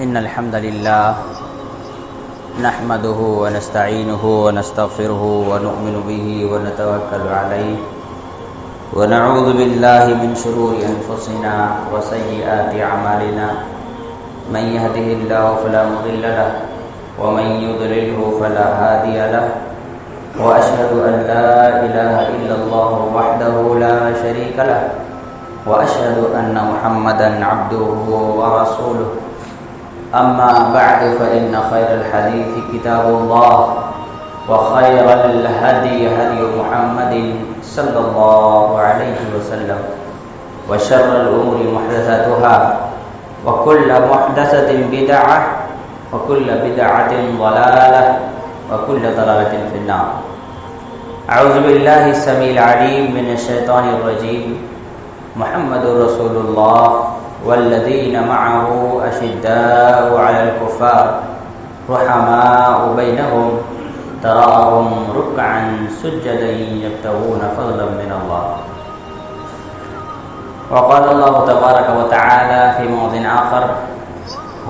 إن الحمد لله نحمده ونستعينه ونستغفره ونؤمن به ونتوكل عليه ونعوذ بالله من شرور أنفسنا وسيئات أعمالنا من يهده الله فلا مضل له ومن يضلله فلا هادي له وأشهد أن لا إله إلا الله وحده لا شريك له وأشهد أن محمدا عبده ورسوله أما بعد فإن خير الحديث كتاب الله وخير الهدي هدي محمد صلى الله عليه وسلم وشر الأمور محدثاتها وكل محدثة بدعة وكل بدعة ضلالة وكل ضلالة في النار. أعوذ بالله السميع العليم من الشيطان الرجيم. محمد رسول الله والذين معه أشداء على الكفار رحماء بينهم تراهم ركعا سجدا يبتغون فضلا من الله. وقال الله تبارك وتعالى في موضع آخر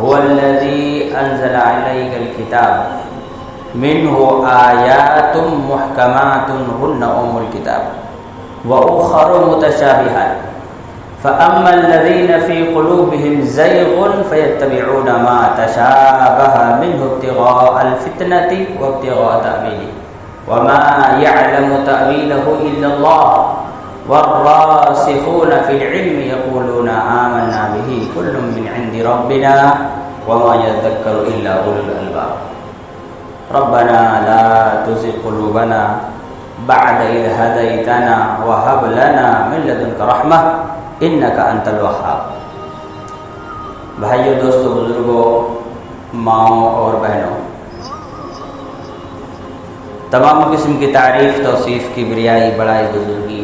هو الذي أنزل عليك الكتاب منه آيات محكمات هن أم الكتاب وأخر متشابهات فأما الذين في قلوبهم زيغ فيتبعون ما تشابه منه ابتغاء الفتنة وابتغاء تأويله وما يعلم تأويله إلا الله والراسخون في العلم يقولون آمنا به كل من عند ربنا وما يذكر إلا أولو الألباب. ربنا لا تزغ قلوبنا بعد إذ هديتنا وهب لنا من لدنك رحمة انک انت الوہاب. بھائیو، دوستو، بزرگوں، ماؤں اور بہنوں، تمام قسم کی تعریف، توصیف، کبریائی، بڑائی، بزرگی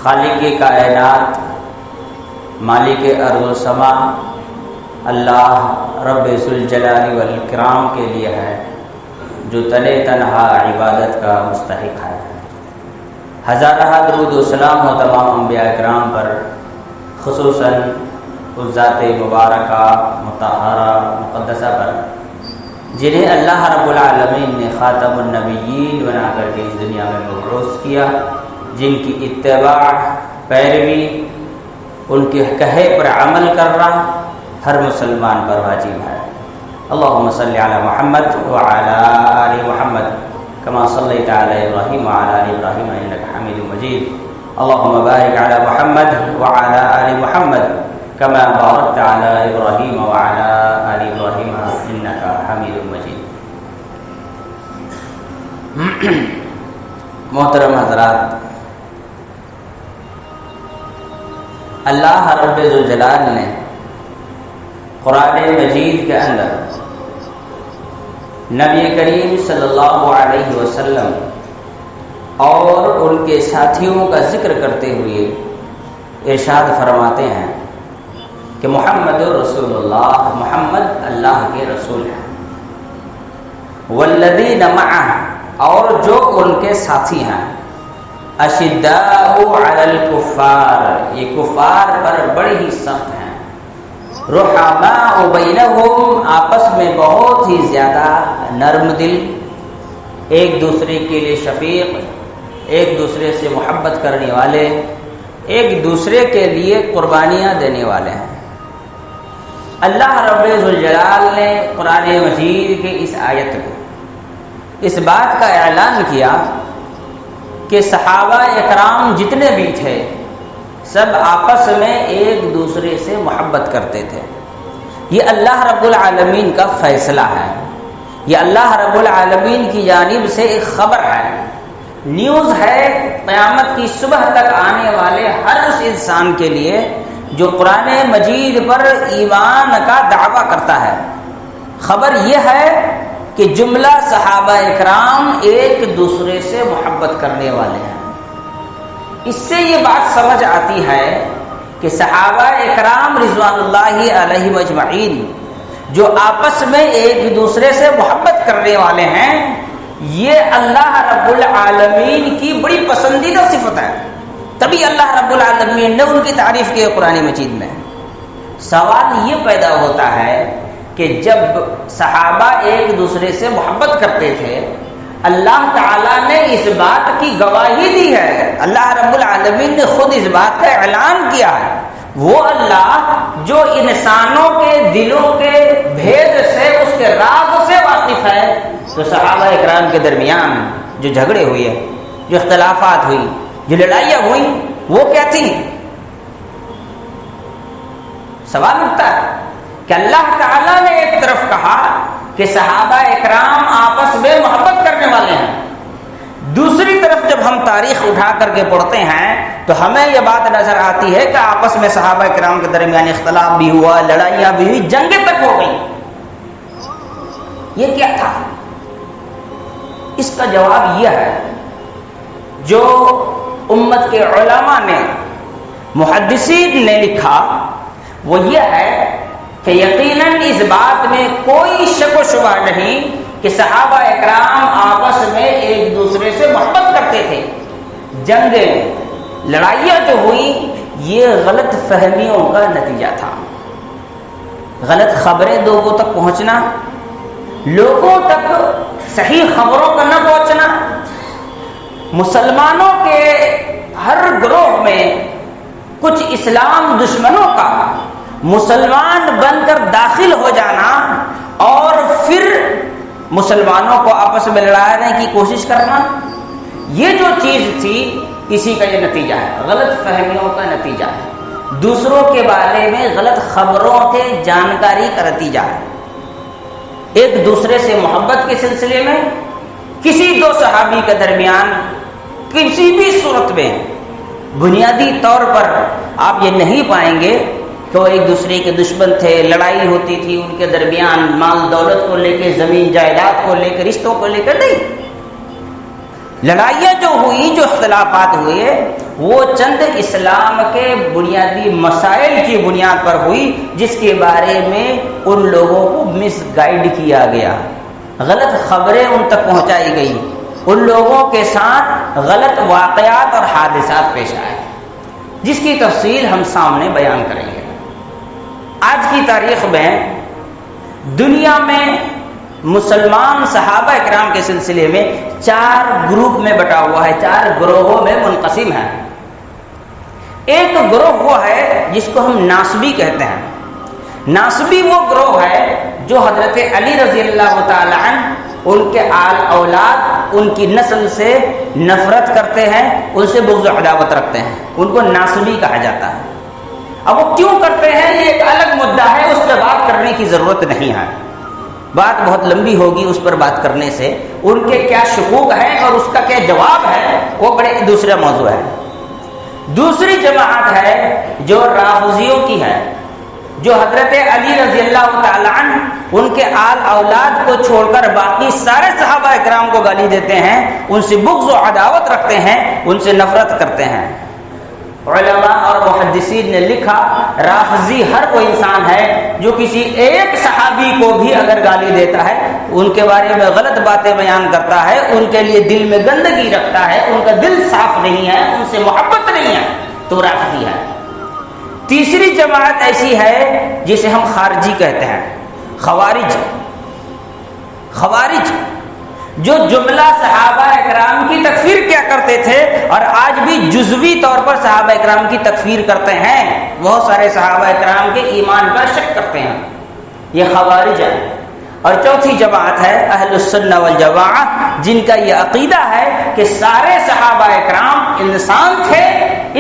خالق کائنات، مالک ارض و سما اللہ رب ذوالجلال والاکرام کے لیے ہے، جو تنے تنہا عبادت کا مستحق ہے. ہزارہ درود و سلام ہو تمام انبیاء کرام پر، خصوصاً اس ذات مبارکہ مطہرہ مقدسہ پر جنہیں اللہ رب العالمین نے خاتم النبیین بنا کر کے اس دنیا میں مبعوث کیا، جن کی اتباع، پیروی، ان کے کہے پر عمل کرنا ہر مسلمان پر واجب ہے. اللہم صلی علی محمد وعلی آل محمد كما صليت على إبراهيم وعلى آل إبراهيم إنك حميد مجيد. اللهم بارك على محمد وعلى آل محمد كما باركت على إبراهيم وعلى آل إبراهيم إنك حميد مجيد. محترم حضرات، اللہ رب ذوالجلال نے قرآن مجید کے اندر نبی کریم صلی اللہ علیہ وسلم اور ان کے ساتھیوں کا ذکر کرتے ہوئے ارشاد فرماتے ہیں کہ محمد رسول اللہ، محمد اللہ کے رسول ہیں. والذین معہ، اور جو ان کے ساتھی ہیں، اشداء علی الکفار، یہ کفار پر بڑی ہی سخت ہیں. رحماء بینہم، آپس میں بہت ہی زیادہ نرم دل، ایک دوسرے کے لیے شفیق، ایک دوسرے سے محبت کرنے والے، ایک دوسرے کے لیے قربانیاں دینے والے ہیں. اللہ رب ذوالجلال نے قرآن مجید کے اس آیت کو اس بات کا اعلان کیا کہ صحابہ اکرام جتنے بھی تھے سب آپس میں ایک دوسرے سے محبت کرتے تھے. یہ اللہ رب العالمین کا فیصلہ ہے، یہ اللہ رب العالمین کی جانب سے ایک خبر ہے، نیوز ہے قیامت کی صبح تک آنے والے ہر اس انسان کے لیے جو قرآن مجید پر ایمان کا دعویٰ کرتا ہے. خبر یہ ہے کہ جملہ صحابہ اکرام ایک دوسرے سے محبت کرنے والے ہیں. اس سے یہ بات سمجھ آتی ہے کہ صحابہ اکرام رضوان اللہ علیہم اجمعین جو آپس میں ایک دوسرے سے محبت کرنے والے ہیں، یہ اللہ رب العالمین کی بڑی پسندیدہ صفت ہے. تبھی اللہ رب العالمین نے ان کی تعریف کی قرآن مجید میں. سوال یہ پیدا ہوتا ہے کہ جب صحابہ ایک دوسرے سے محبت کرتے تھے، اللہ تعالیٰ نے اس بات کی گواہی دی ہے، اللہ رب العالمین نے خود اس بات کا اعلان کیا ہے، وہ اللہ جو انسانوں کے دلوں کے بھید سے، اس کے راز سے واقف ہے، تو صحابہ اکرام کے درمیان جو جھگڑے ہوئے، جو اختلافات ہوئی، جو لڑائیاں ہوئی، وہ کیا تھی؟ سوال اٹھتا ہے کہ اللہ تعالیٰ نے ایک طرف کہا کہ صحابہ اکرام آپس میں محبت کرنے والے ہیں، دوسری طرف جب ہم تاریخ اٹھا کر کے پڑھتے ہیں تو ہمیں یہ بات نظر آتی ہے کہ آپس میں صحابہ اکرام کے درمیان اختلاف بھی ہوا، لڑائیاں بھی ہوئی، جنگیں تک ہو گئی۔ یہ کیا تھا؟ اس کا جواب یہ ہے جو امت کے علماء نے، محدثین نے لکھا، وہ یہ ہے کہ یقیناً اس بات میں کوئی شک و شبہ نہیں کہ صحابہ اکرام آپس میں ایک دوسرے سے محبت کرتے تھے۔ جنگیں، لڑائیاں جو ہوئی، یہ غلط فہمیوں کا نتیجہ تھا، غلط خبریں لوگوں تک پہنچنا، لوگوں تک صحیح خبروں کا نہ پہنچنا، مسلمانوں کے ہر گروہ میں کچھ اسلام دشمنوں کا مسلمان بن کر داخل ہو جانا اور پھر مسلمانوں کو آپس میں لڑانے کی کوشش کرنا، یہ جو چیز تھی اسی کا یہ نتیجہ ہے، غلط فہمیوں کا نتیجہ ہے، دوسروں کے بارے میں غلط خبروں سے جانکاری کا نتیجہ ہے۔ ایک دوسرے سے محبت کے سلسلے میں کسی دو صحابی کے درمیان کسی بھی صورت میں بنیادی طور پر آپ یہ نہیں پائیں گے کہ وہ ایک دوسرے کے دشمن تھے، لڑائی ہوتی تھی ان کے درمیان مال دولت کو لے کے، زمین جائیداد کو لے کے، رشتوں کو لے کر نہیں۔ لڑائیاں جو ہوئی، جو اختلافات ہوئے، وہ چند اسلام کے بنیادی مسائل کی بنیاد پر ہوئی، جس کے بارے میں ان لوگوں کو مس گائیڈ کیا گیا، غلط خبریں ان تک پہنچائی گئی، ان لوگوں کے ساتھ غلط واقعات اور حادثات پیش آئے، جس کی تفصیل ہم سامنے بیان کریں گے۔ آج کی تاریخ میں دنیا میں مسلمان صحابہ اکرام کے سلسلے میں 4 گروپ میں بٹا ہوا ہے، 4 گروہوں میں منقسم ہے۔ ایک گروہ وہ ہے جس کو ہم ناسبی کہتے ہیں۔ ناسبی وہ گروہ ہے جو حضرت علی رضی اللہ تعالی عنہ، ان کے آل اولاد، ان کی نسل سے نفرت کرتے ہیں، ان سے بغض و عداوت رکھتے ہیں، ان کو ناسبی کہا جاتا ہے۔ اب وہ کیوں کرتے ہیں یہ ایک الگ مدعا ہے، اس پہ بات کرنے کی ضرورت نہیں ہے، بات بہت لمبی ہوگی اس پر بات کرنے سے۔ ان کے کیا شکوک ہیں اور اس کا کیا جواب ہے وہ بڑے دوسرا موضوع ہے۔ دوسری جماعت ہے جو رافضیوں کی ہے، جو حضرت علی رضی اللہ تعالی عنہ، ان کے آل اولاد کو چھوڑ کر باقی سارے صحابہ اکرام کو گالی دیتے ہیں، ان سے بغض و عداوت رکھتے ہیں، ان سے نفرت کرتے ہیں۔ علماء اور محدثین نے لکھا رافضی ہر کوئی انسان ہے جو کسی ایک صحابی کو بھی اگر گالی دیتا ہے، ان کے بارے میں غلط باتیں بیان کرتا ہے، ان کے لیے دل میں گندگی رکھتا ہے، ان کا دل صاف نہیں ہے، ان سے محبت نہیں ہے، تو رافضی ہے۔ تیسری جماعت ایسی ہے جسے ہم خارجی کہتے ہیں، خوارج۔ خوارج جو جملہ صحابہ اکرام کی تکفیر کیا کرتے تھے اور آج بھی جزوی طور پر صحابہ اکرام کی تکفیر کرتے ہیں، بہت سارے صحابہ اکرام کے ایمان پر شک کرتے ہیں، یہ خوارج ہے۔ اور چوتھی جماعت ہے اہل السنہ والجماعہ، جن کا یہ عقیدہ ہے کہ سارے صحابہ اکرام انسان تھے،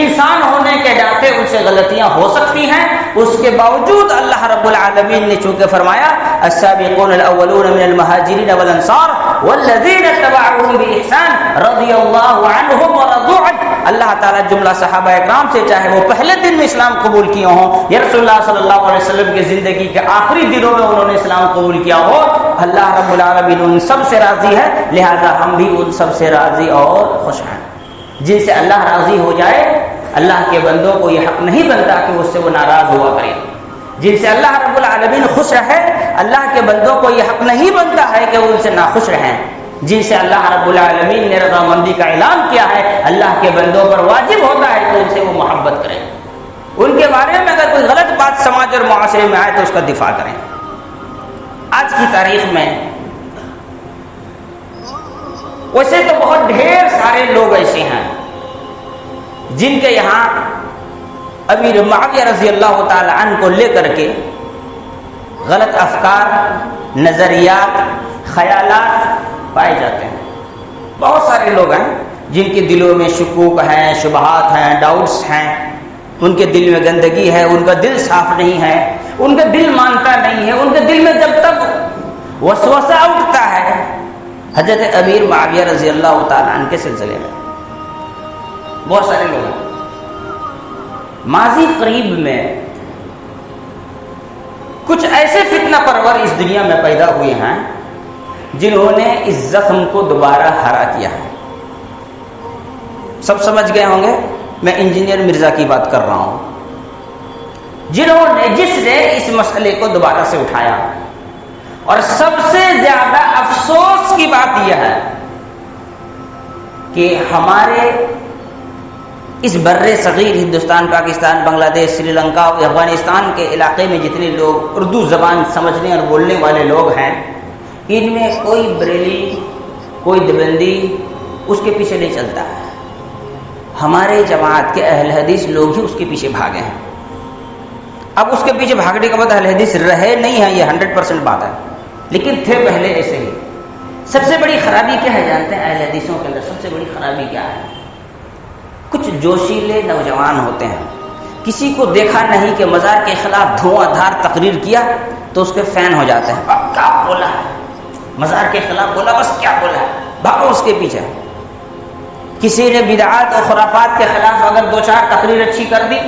انسان ہونے کے ناطے ان سے غلطیاں ہو سکتی ہیں، اس کے باوجود اللہ رب العالمین نے چونکہ فرمایا السابقون الاولون من المہاجرین والانصار والذین اتبعوهم بإحسان رضی اللہ عنہم ورضوا عنہ، اللہ تعالیٰ جملہ صحابہ اکرام سے چاہے وہ پہلے دن میں اسلام قبول کیے ہوں یا رسول اللہ صلی اللہ علیہ وسلم کی زندگی کے آخری دنوں میں انہوں نے اسلام قبول کیا ہو، اللہ رب العالمین ان سب سے راضی ہے، لہذا ہم بھی ان سب سے راضی اور خوش ہیں۔ جن سے اللہ راضی ہو جائے، اللہ کے بندوں کو یہ حق نہیں بنتا کہ اس سے وہ ناراض ہوا کرے۔ جن سے اللہ رب العالمین خوش رہے، اللہ کے بندوں کو یہ حق نہیں بنتا ہے کہ وہ ان سے ناخوش رہیں۔ جن سے اللہ رب العالمین نے رضامندی کا اعلان کیا ہے، اللہ کے بندوں پر واجب ہوتا ہے کہ ان سے وہ محبت کریں۔ ان کے بارے میں اگر کوئی غلط بات سماج اور معاشرے میں آئے تو اس کا دفاع کریں۔ آج کی تاریخ میں ویسے تو بہت ڈھیر سارے لوگ ایسے ہیں جن کے یہاں امیر معاویہ رضی اللہ تعالی عنہ کو لے کر کے غلط افکار، نظریات، خیالات پائے جاتے ہیں۔ بہت سارے لوگ ہیں جن کے دلوں میں شکوک ہیں، شبہات ہیں، ڈاؤٹس ہیں، ان کے دل میں گندگی ہے، ان کا دل صاف نہیں ہے، ان کا دل مانتا نہیں ہے، ان کے دل میں جب تک وسوسہ اٹھتا ہے حضرت امیر معاویہ رضی اللہ تعالیٰ عنہ کے سلسلے میں۔ بہت سارے لوگ ہیں۔ ماضی قریب میں کچھ ایسے فتنہ پرور اس دنیا میں پیدا ہوئے ہیں جنہوں نے اس زخم کو دوبارہ ہرا کیا ہے۔ سب سمجھ گئے ہوں گے میں انجینئر مرزا کی بات کر رہا ہوں، جس نے اس مسئلے کو دوبارہ سے اٹھایا۔ اور سب سے زیادہ افسوس کی بات یہ ہے کہ ہمارے اس بر صغیر ہندوستان، پاکستان، بنگلہ دیش، سری لنکا اور افغانستان کے علاقے میں جتنے لوگ اردو زبان سمجھنے اور بولنے والے لوگ ہیں، ان میں کوئی بریلی، کوئی دیوبندی اس کے پیچھے نہیں چلتا ہے۔ ہمارے جماعت کے اہل حدیث لوگ ہی اس کے پیچھے بھاگے ہیں۔ اب اس کے پیچھے بھاگنے کا مطلب اہل حدیث رہے نہیں ہیں، یہ 100% بات ہے، لیکن تھے پہلے ایسے ہی۔ سب سے بڑی خرابی کیا ہے جانتے ہیں اہل حدیثوں کے اندر؟ سب سے بڑی خرابی کیا ہے؟ کچھ جوشیلے نوجوان ہوتے ہیں، کسی کو دیکھا نہیں کہ مزار کے خلاف دھواں دھار تقریر کیا تو اس کے فین ہو جاتے ہیں۔ کیا بولا ہے، مزار کے خلاف بولا، بس کیا بولا ہے، بھاگو اس کے پیچھے۔ کسی نے بدعات اور خرافات کے خلاف اگر 2-4 تقریر اچھی کر دی،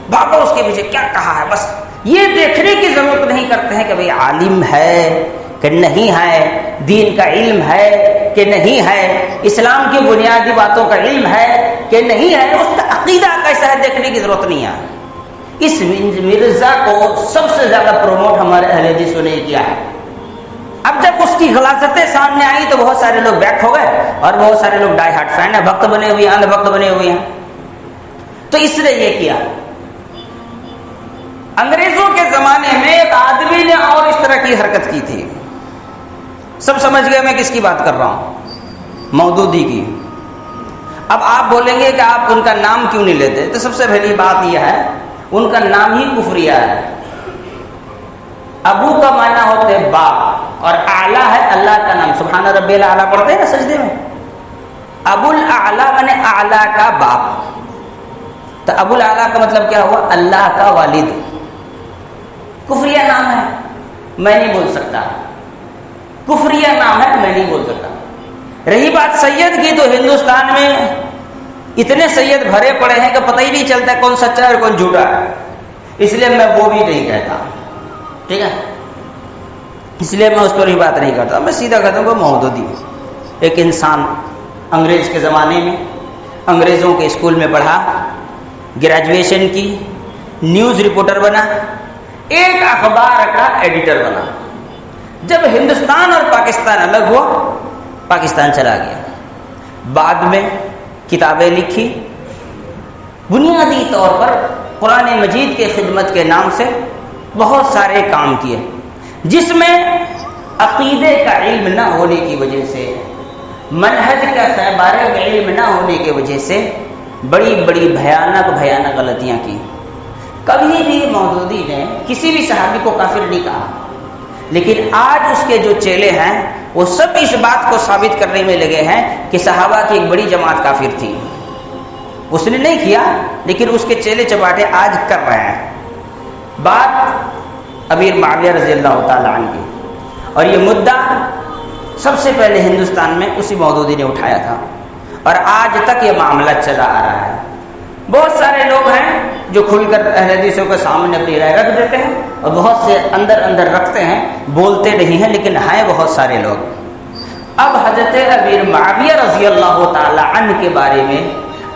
بھاگو اس کے پیچھے، کیا کہا ہے، بس یہ دیکھنے کی ضرورت نہیں کرتے ہیں کہ بھئی عالم ہے کہ نہیں ہے، دین کا علم ہے کہ نہیں ہے، اسلام کی بنیادی باتوں کا علم ہے کہ نہیں ہے، اس کا عقیدہ کیسا ہے دیکھنے کی ضرورت نہیں ہے۔ اس مرزا کو سب سے زیادہ پروموٹ ہمارے اہل حدیثوں نے کیا ہے۔ اب جب اس کی غلاظتیں سامنے آئی تو بہت سارے لوگ بیک ہو گئے اور بہت سارے لوگ ڈائی ہارٹ فین ہیں، بھکت بنے ہوئے ہیں، اندھ بھکت بنے ہوئے ہیں۔ تو اس نے یہ کیا، انگریزوں کے زمانے میں ایک آدمی نے اور اس طرح کی حرکت کی تھی۔ سب سمجھ گئے میں کس کی بات کر رہا ہوں؟ مودودی کی۔ اب آپ بولیں گے کہ آپ ان کا نام کیوں نہیں لیتے؟ تو سب سے پہلی بات یہ ہے ان کا نام ہی کفریہ ہے۔ ابو کا معنی ہوتا ہے باپ، اور اعلیٰ ہے اللہ کا نام، سبحان ربی الاعلیٰ پڑھتے ہیں نا سجدے میں۔ ابو الاعلیٰ معنی اعلیٰ کا باپ، تو ابو الاعلیٰ کا مطلب کیا ہوا؟ اللہ کا والد۔ کفریہ نام ہے، میں نہیں بول سکتا، کفریہ نام ہے، میں نہیں بول سکتا۔ رہی بات سید کی، تو ہندوستان میں اتنے سید بھرے پڑے ہیں کہ پتہ ہی نہیں چلتا کون سچا ہے اور کون جھوٹا ہے، اس لیے میں وہ بھی نہیں کہتا، ٹھیک ہے؟ اس لیے میں اس پر ہی بات نہیں کرتا، میں سیدھا کہتا ہوں کہ مودودی ایک انسان انگریز کے زمانے میں انگریزوں کے اسکول میں پڑھا، گریجویشن کی، نیوز رپورٹر بنا، ایک اخبار کا ایڈیٹر بنا۔ جب ہندوستان اور پاکستان الگ ہوا، پاکستان چلا گیا، بعد میں کتابیں لکھی، بنیادی طور پر قرآن مجید کے خدمت کے نام سے بہت سارے کام کیے، جس میں عقیدے کا علم نہ ہونے کی وجہ سے، منہج کا بارے میں علم نہ ہونے کی وجہ سے بڑی بڑی بھیانک غلطیاں کی۔ کبھی بھی مودودی نے کسی بھی صحابی کو کافر نہیں کہا، لیکن آج اس کے جو چیلے ہیں وہ سب اس بات کو ثابت کرنے میں لگے ہیں کہ صحابہ کی ایک بڑی جماعت کافر تھی۔ اس نے نہیں کیا، لیکن اس کے چیلے چپاٹے آج کر رہے ہیں۔ بات امیر معاویہ رضی اللہ تعالی عنہ کی، اور یہ مدعا سب سے پہلے ہندوستان میں اسی مودودی نے اٹھایا تھا، اور آج تک یہ معاملہ چلا آ رہا ہے۔ بہت سارے لوگ ہیں جو کھل کر اہل حدیثوں کے سامنے اپنی رائے رکھ دیتے ہیں، اور بہت سے اندر رکھتے ہیں، بولتے نہیں ہیں، لیکن ہیں بہت سارے لوگ۔ اب حضرت امیر معاویہ رضی اللہ تعالی عنہ کے بارے میں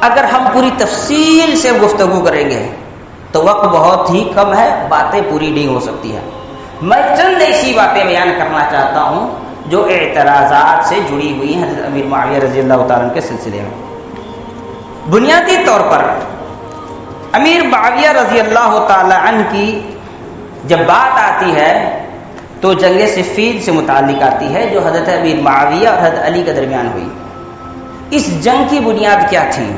اگر ہم پوری تفصیل سے گفتگو کریں گے تو وقت بہت ہی کم ہے، باتیں پوری نہیں ہو سکتی ہیں۔ میں چند ایسی باتیں بیان کرنا چاہتا ہوں جو اعتراضات سے جڑی ہوئی ہیں حضرت امیر معاویہ رضی اللہ تعالیٰ عنہ کے سلسلے میں۔ بنیادی طور پر امیر معاویہ رضی اللہ تعالی عنہ کی جب بات آتی ہے تو جنگ صفین سے متعلق آتی ہے جو حضرت امیر معاویہ اور حضرت علی کے درمیان ہوئی. اس جنگ کی بنیاد کیا تھی؟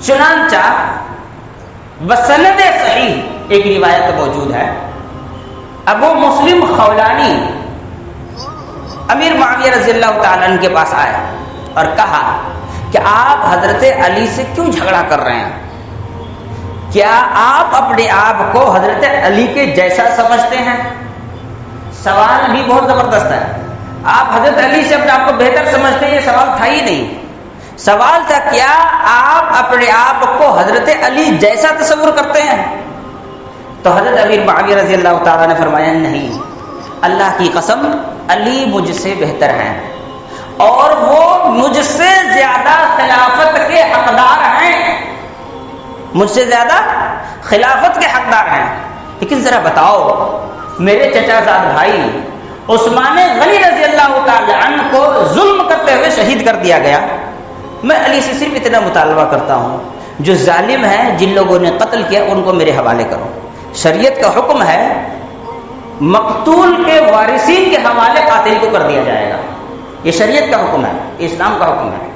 چنانچہ بسند صحیح ایک روایت موجود ہے، ابو مسلم خولانی امیر معاویہ رضی اللہ تعالیٰ عنہ کے پاس آیا اور کہا کہ آپ حضرت علی سے کیوں جھگڑا کر رہے ہیں؟ کیا آپ اپنے آپ کو حضرت علی کے جیسا سمجھتے ہیں؟ سوال بھی بہت زبردست ہے. آپ حضرت علی سے اپنے آپ کو بہتر سمجھتے ہیں، یہ سوال تھا ہی نہیں. سوال تھا کیا آپ اپنے آپ کو حضرت علی جیسا تصور کرتے ہیں؟ تو حضرت امیر معاویہ رضی اللہ تعالیٰ نے فرمایا نہیں، اللہ کی قسم علی مجھ سے بہتر ہیں اور وہ مجھ سے زیادہ خلافت کے حقدار ہیں، مجھ سے زیادہ خلافت کے حقدار ہیں. لیکن ذرا بتاؤ، میرے چچا زاد بھائی عثمان غنی رضی اللہ تعالی عنہ کو ظلم کرتے ہوئے شہید کر دیا گیا. میں علی سے صرف اتنا مطالبہ کرتا ہوں، جو ظالم ہیں، جن لوگوں نے قتل کیا، ان کو میرے حوالے کرو. شریعت کا حکم ہے مقتول کے وارثین کے حوالے قاتل کو کر دیا جائے گا. یہ شریعت کا حکم ہے، اسلام کا حکم ہے.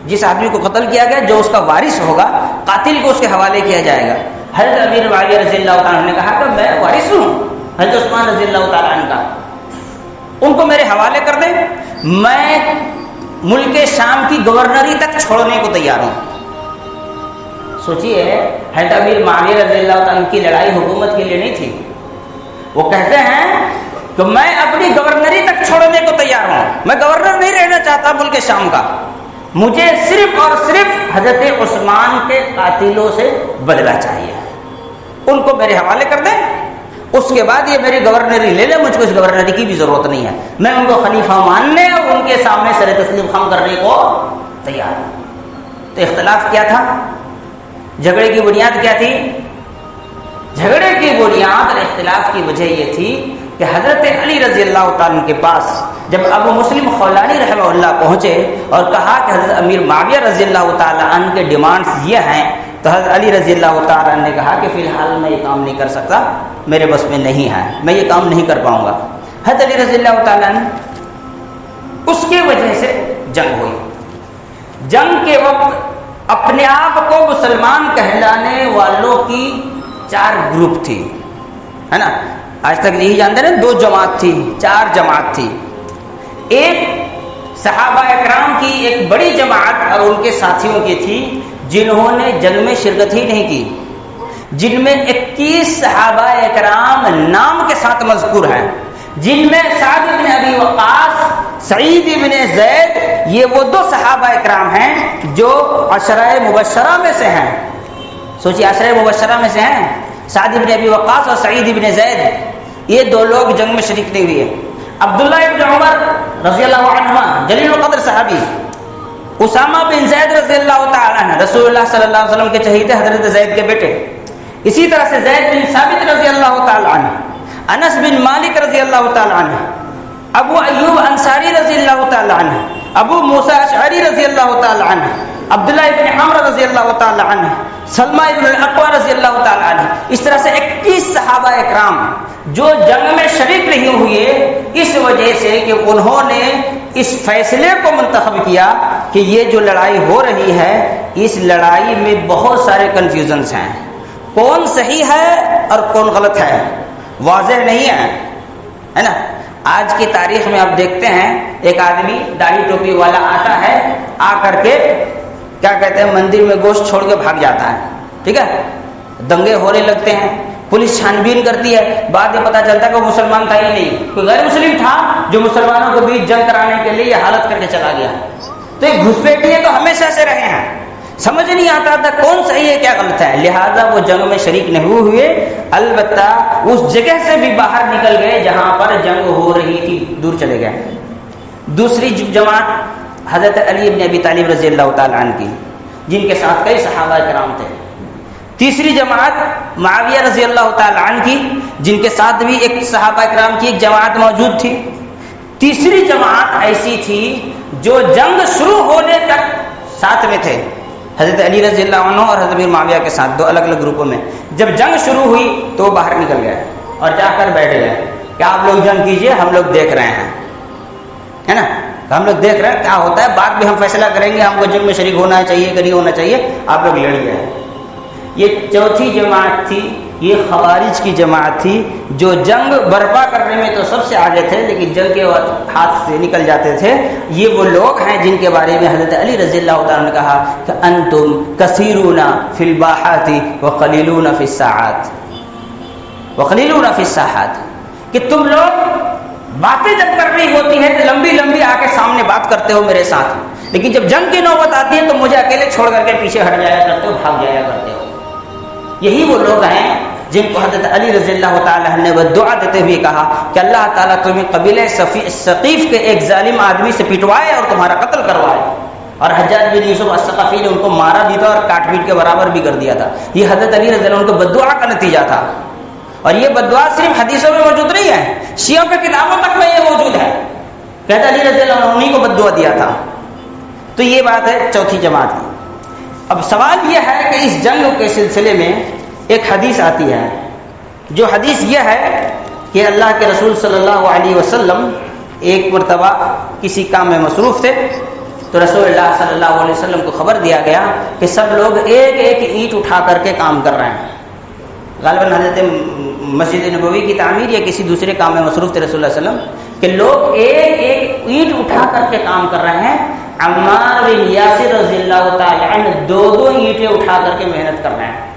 جس آدمی کو قتل کیا گیا جو اس کا وارث ہوگا، قاتل کو اس کے حوالے کیا جائے گا. حضرت امیر معاویہ رضی اللہ تعالیٰ نے کہا کہ میں وارث ہوں حضرت عثمان رضی اللہ تعالیٰ عنہ کا، ان کو میرے حوالے کر دیں، میں ملک شام کی گورنری تک چھوڑنے کو تیار ہوں. سوچئے حضرت امیر معاویہ رضی اللہ تعالیٰ عنہ کی لڑائی حکومت کے لیے نہیں تھی. وہ کہتے ہیں کہ میں اپنی گورنری تک چھوڑنے کو تیار ہوں، میں گورنر نہیں رہنا چاہتا ملک شام کا، مجھے صرف اور صرف حضرت عثمان کے قاتلوں سے بدلہ چاہیے، ان کو میرے حوالے کر دیں، اس کے بعد یہ میری گورنری لے لیں، مجھ کو اس گورنری کی بھی ضرورت نہیں ہے، میں ان کو خلیفہ ماننے اور ان کے سامنے سر تسلیم خم کرنے کو تیار ہوں. تو اختلاف کیا تھا؟ جھگڑے کی بنیاد کیا تھی؟ جھگڑے کی بنیاد اور اختلاف کی وجہ یہ تھی کہ حضرت علی رضی اللہ تعالیٰ کے پاس جب ابو مسلم خولانی رحمہ اللہ پہنچے اور کہا کہ حضرت امیر معاویہ رضی اللہ تعالیٰ عنہ کے ڈیمانڈز یہ ہیں، تو حضرت علی رضی اللہ تعالیٰ عنہ نے کہا کہ فی الحال میں یہ کام نہیں کر سکتا، میرے بس میں نہیں ہے، میں یہ کام نہیں کر پاؤں گا. حضرت علی رضی اللہ تعالیٰ عنہ اس کی وجہ سے جنگ ہوئی. جنگ کے وقت اپنے آپ کو مسلمان کہلانے والوں کی 4 گروپ تھی، ہے نا. آج تک یہی جانتے ہیں 2 جماعت تھی، 4 جماعت تھی. ایک صحابہ اکرام کی ایک بڑی جماعت اور ان کے ساتھیوں کی تھی جنہوں نے جنگ میں شرکت ہی نہیں کی، جن میں 21 صحابہ اکرام نام کے ساتھ مذکور ہیں، جن میں سعد بن ابی وقاص، سعید بن زید، یہ وہ 2 صحابہ اکرام ہیں جو عشرہ مبشرہ میں سے ہیں. سوچیے عشرہ مبشرہ میں سے ہیں سعد بن ابی وقاص اور سعید بن زید. یہ 2 لوگ جنگ میں شریک نہیں ہوئے. عبداللہ ابن عمر رضی اللہ عنہما جلیل القدر صحابی، اسامہ بن زید رضی اللہ تعالیٰ عنہ رسول اللہ صلی اللہ علیہ وسلم کے چہیتے حضرت زید کے بیٹے، اسی طرح سے زید بن ثابت رضی اللہ تعالیٰ عنہ، انس بن مالک رضی اللہ تعالیٰ عنہ، ابو ایوب انصاری رضی اللہ تعالیٰ عنہ، ابو موسیٰ اشعری رضی اللہ تعالیٰ عنہ، عبداللہ ابن عمر رضی اللہ تعالیٰ عنہ، سلمہ ابن الاقوى رضی اللہ تعالیٰ عنہ. اس طرح سے 21 صحابہ اکرام جو جنگ میں شریک نہیں ہوئے، اس وجہ سے کہ انہوں نے اس فیصلے کو منتخب کیا کہ یہ جو لڑائی ہو رہی ہے، اس لڑائی میں بہت سارے کنفیوژنز ہیں، کون صحیح ہے اور کون غلط ہے، واضح نہیں ہے نا. آج کی تاریخ میں آپ دیکھتے ہیں ایک آدمی داڑھی ٹوپی والا آتا ہے، آ کر کے کیا کہتے ہیں مندر میں گوشت چھوڑ کے بھاگ جاتا ہے، ٹھیک ہے، دنگے ہونے لگتے ہیں، پولیس چھان بین کرتی ہے، بعد میں پتا چلتا ہے کہ وہ مسلمان تھا ہی نہیں، کوئی غیر مسلم تھا جو مسلمانوں کے بیچ جنگ کرانے کے لیے یہ حالت کر کے چلا گیا. تو یہ گھسپیٹیے تو ہمیشہ سے رہے ہیں، سمجھ نہیں آتا تھا کون صحیح ہے کیا غلط ہے، لہذا وہ جنگ میں شریک نہیں ہوئے. البتہ اس جگہ سے بھی باہر نکل گئے جہاں پر جنگ ہو رہی تھی، دور چلے گئے. دوسری جماعت حضرت علی بن ابی طالب رضی اللہ تعالیٰ عنہ کی، جن کے ساتھ کئی صحابہ کرام تھے. تیسری جماعت معاویہ رضی اللہ تعالیٰ عنہ کی، جن کے ساتھ بھی ایک صحابہ کرام کی ایک جماعت موجود تھی. تیسری جماعت ایسی تھی جو جنگ شروع ہونے تک ساتھ میں تھے، حضرت علی رضی اللہ عنہ اور حضرت امیر معاویہ کے ساتھ 2 الگ الگ گروپوں میں. جب جنگ شروع ہوئی تو وہ باہر نکل گئے اور جا کر بیٹھ گئے کہ آپ لوگ جنگ کیجئے، ہم لوگ دیکھ رہے ہیں، ہے نا، ہم لوگ دیکھ رہے ہیں کیا ہوتا ہے، بعد میں ہم فیصلہ کریں گے ہم کو جنگ میں شریک ہونا چاہیے کہ نہیں ہونا چاہیے، آپ لوگ لڑیے. یہ چوتھی جماعت تھی، یہ خوارج کی جماعت تھی جو جنگ برپا کرنے میں تو سب سے آگے تھے لیکن جنگ کے وقت ہاتھ سے نکل جاتے تھے. یہ وہ لوگ ہیں جن کے بارے میں حضرت علی رضی اللہ تعالیٰ نے کہا کہ انتم کثیرون فی الباحات وقلیلون فی الساحات، وقلیلون فی الساحات، کہ تم لوگ باتیں جب کرنی ہوتی ہے تو لمبی لمبی آ کے سامنے بات کرتے ہو میرے ساتھ، لیکن جب جنگ کی نوبت آتی ہے تو مجھے اکیلے چھوڑ کر کے پیچھے ہٹ جایا کرتے ہو، بھاگ جایا کرتے ہو. یہی وہ لوگ ہیں جن کو حضرت علی رضی اللہ تعالیٰ نے وہ دعا دیتے ہوئے کہا کہ اللہ تعالیٰ تمہیں قبیلہ ثقیف کے ایک ظالم آدمی سے پٹوائے اور تمہارا قتل کروائے. اور حجاج بن یوسف الثقفی نے ان کو مارا بھی تھا اور کاٹ پیٹ کے برابر بھی کر دیا تھا. یہ حضرت علی رضی اللہ عنہ کی بددعا کا نتیجہ تھا. اور یہ بددعا صرف حدیثوں میں موجود نہیں ہے، شیعوں کی کتابوں تک میں یہ موجود ہے. کہتے علی رضی اللہ عنہ انہی کو بددعا دیا تھا. تو یہ بات ہے چوتھی جماعت کی. اب سوال یہ ہے کہ اس جنگ کے سلسلے میں ایک حدیث آتی ہے، جو حدیث یہ ہے کہ اللہ کے رسول صلی اللہ علیہ وسلم ایک مرتبہ کسی کام میں مصروف تھے تو رسول اللہ صلی اللہ علیہ وسلم کو خبر دیا گیا کہ سب لوگ ایک ایک اینٹ اٹھا کر کے کام کر رہے ہیں. غالباً حضرت مسجد نبوی کی تعمیر یا کسی دوسرے کام میں مصروف تھے رسول اللہ علیہ وسلم کہ لوگ ایک ایک اینٹ اٹھا کر کے کام کر رہے ہیں. عمار بن یاسر رضی اللہ تعالی عنہ 2 اینٹیں اٹھا کر کے محنت کر رہے ہیں.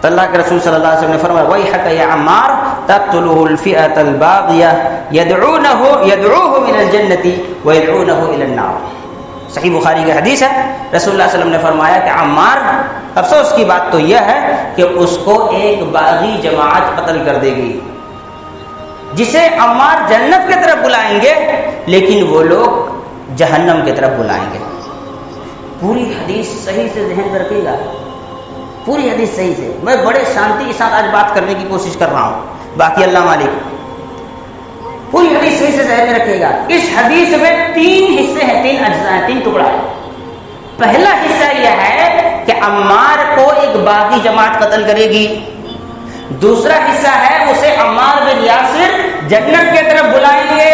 تو اللہ کے رسول صلی اللہ علیہ وسلم نے فرمایا وَيْحَكَ يَا عَمَّارُ تَقْتُلُهُ الْفِئَةَ الْبَاغِيَةَ يَدْعُوهُ مِنَ الْجَنَّةِ وَيَدْعُونَهُ إِلَى النَّارِ. صحیح بخاری کی حدیث ہے. رسول اللہ علیہ وسلم نے فرمایا کہ عمار، افسوس کی بات تو یہ ہے کہ اس کو ایک باغی جماعت قتل کر دے گی جسے عمار جنت کی طرف بلائیں گے لیکن وہ لوگ جہنم کی طرف بلائیں گے. پوری حدیث صحیح سے ذہن میں رکھیے گا، پوری حدیث صحیح سے. میں بڑے شانتی کے ساتھ آج بات کرنے کی کوشش کر رہا ہوں، باقی اللہ مالک. پوری حدیث صحیح سے ذہن میں رکھیے گا. اس حدیث میں 3 حصے ہیں، 3 اجزاء ہیں، 3 ٹکڑا ہے. پہلا حصہ یہ ہے کہ عمار کو ایک باغی جماعت قتل کرے گی. دوسرا حصہ ہے اسے عمار بن یاسر جنت کی طرف بلائیں گے.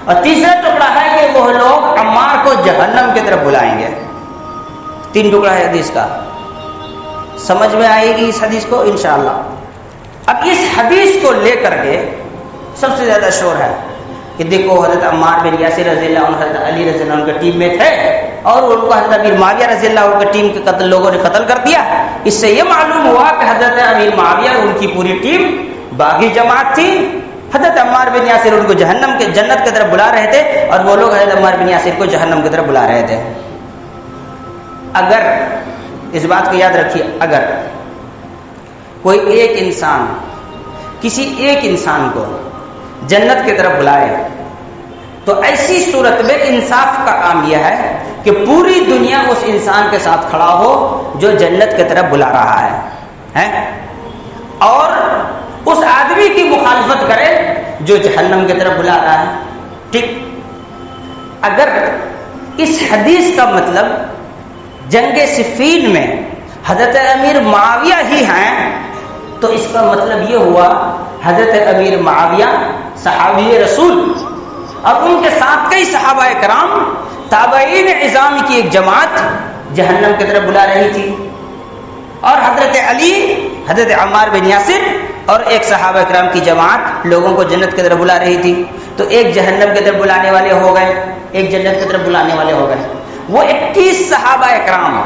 اور تیسرا ٹکڑا ہے کہ وہ لوگ عمار کو جہنم کی طرف بلائیں گے. 3 ٹکڑا ہے حدیث کا. سمجھ میں آئے گی اس حدیث کو انشاءاللہ. اب اس حدیث کو لے کر کے سب سے زیادہ شور ہے کہ دیکھو حضرت عمار بن یاسر رضی اللہ عنہ حضرت علی رضی اللہ عنہ کے ٹیم میں تھے اور ان کو حضرت امیر معاویہ رضی اللہ عنہ کے ٹیم کے قتل لوگوں نے قتل کر دیا. اس سے یہ معلوم ہوا کہ حضرت امیر معاویہ ان کی پوری ٹیم باغی جماعت تھی. حضرت عمار بن یاسر ان کو جہنم کے جنت کی طرف بلا رہے تھے اور وہ لوگ حضرت عمار بن یاسر کو جہنم کی طرف بلا رہے تھے. اگر اس بات کو یاد رکھیے، اگر کوئی ایک انسان کسی ایک انسان کو جنت کی طرف بلائے تو ایسی صورت میں انصاف کا کام یہ ہے کہ پوری دنیا اس انسان کے ساتھ کھڑا ہو جو جنت کی طرف بلا رہا ہے اور اس آدمی کی مخالفت کرے جو جہنم کی طرف بلا رہا ہے. ٹھیک. اگر اس حدیث کا مطلب جنگ صفین میں حضرت امیر معاویہ ہی ہیں تو اس کا مطلب یہ ہوا حضرت امیر معاویہ صحابی رسول اور ان کے ساتھ کئی صحابہ کرام تابعین عظام کی ایک جماعت جہنم کی طرف بلا رہی تھی اور حضرت علی، حضرت عمار بن یاسر اور ایک صحابہ کرام کی جماعت لوگوں کو جنت کی طرف بلا رہی تھی. تو ایک جہنم کی طرف بلانے والے ہو گئے، ایک جنت کی طرف بلانے والے ہو گئے. وہ 31 صحابہ کرام،